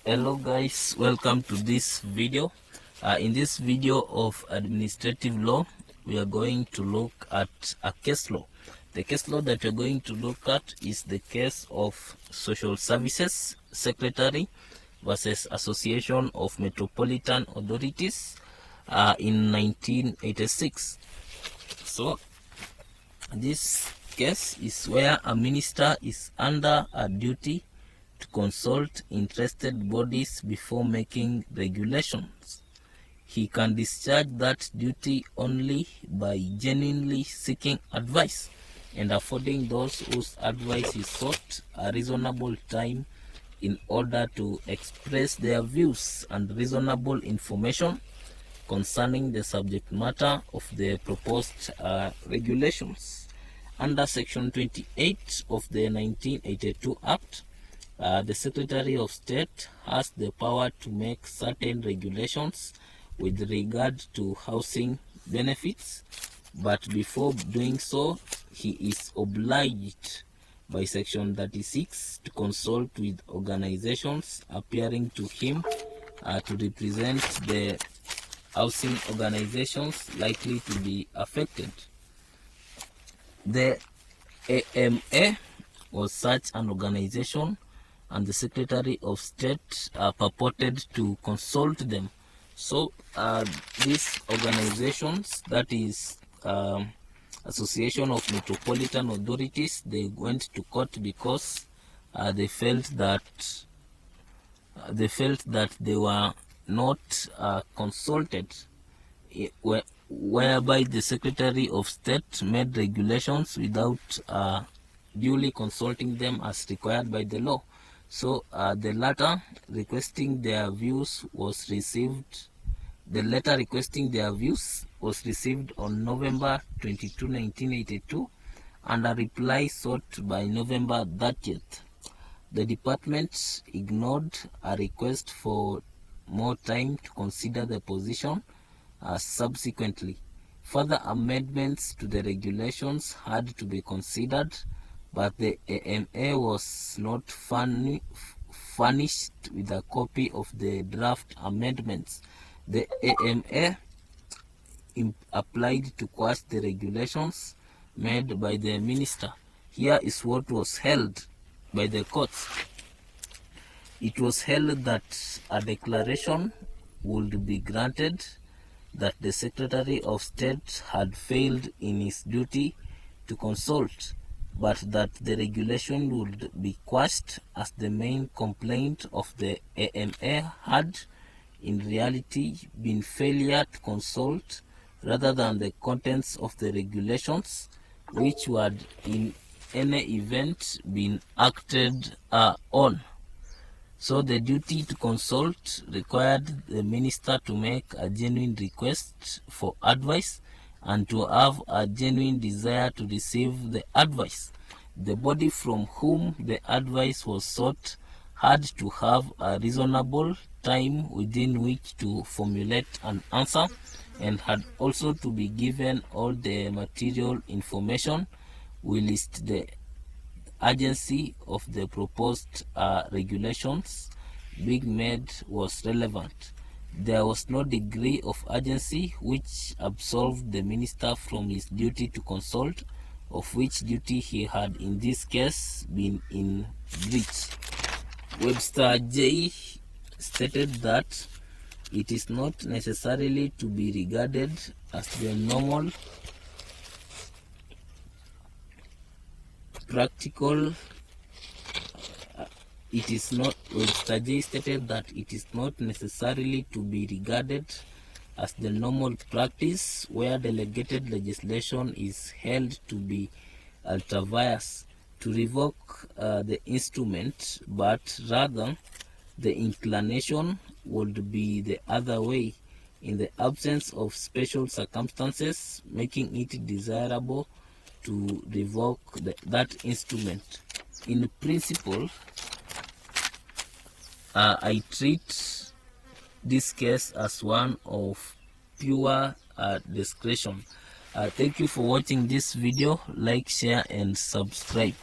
Hello guys, welcome to this video. In this video of administrative law, we are going to look at a case law. The case law that we're going to look at is the case of Social Services Secretary versus Association of Metropolitan Authorities in 1986. So this case is where a minister is under a duty to consult interested bodies before making regulations. He can discharge that duty only by genuinely seeking advice and affording those whose advice is sought a reasonable time in order to express their views and reasonable information concerning the subject matter of the proposed regulations. Under Section 28 of the 1982 Act, the Secretary of State has the power to make certain regulations with regard to housing benefits, but before doing so, he is obliged by Section 36 to consult with organizations appearing to him to represent the housing organizations likely to be affected. The AMA was such an organization, and the Secretary of State purported to consult them. So these organizations, that is Association of Metropolitan Authorities, they went to court because they felt that they were not consulted, whereby the Secretary of State made regulations without duly consulting them as required by the law. So the letter requesting their views was received. The letter requesting their views was received on November 22, 1982, and a reply sought by November 30th. The department ignored a request for more time to consider the position. Subsequently, further amendments to the regulations had to be considered, but the AMA was not furnished with a copy of the draft amendments. The AMA applied to quash the regulations made by the minister. Here is what was held by the courts. It was held that a declaration would be granted that the Secretary of State had failed in his duty to consult, but that the regulation would be quashed as the main complaint of the AMA had in reality been failure to consult rather than the contents of the regulations, which would in any event been acted on. So the duty to consult required the minister to make a genuine request for advice and to have a genuine desire to receive the advice. The body from whom the advice was sought had to have a reasonable time within which to formulate an answer, and had also to be given all the material information whilst the urgency of the proposed regulations being made was relevant. There was no degree of urgency which absolved the minister from his duty to consult, of which duty he had in this case been in breach. Webster J. stated that it is not necessarily to be regarded as the normal practical. Webster J. stated that it is not necessarily to be regarded as the normal practice where delegated legislation is held to be ultra-vires to revoke the instrument, but rather the inclination would be the other way in the absence of special circumstances making it desirable to revoke that instrument. In principle, I treat this case as one of pure discretion. Thank you for watching this video. Like, share and subscribe.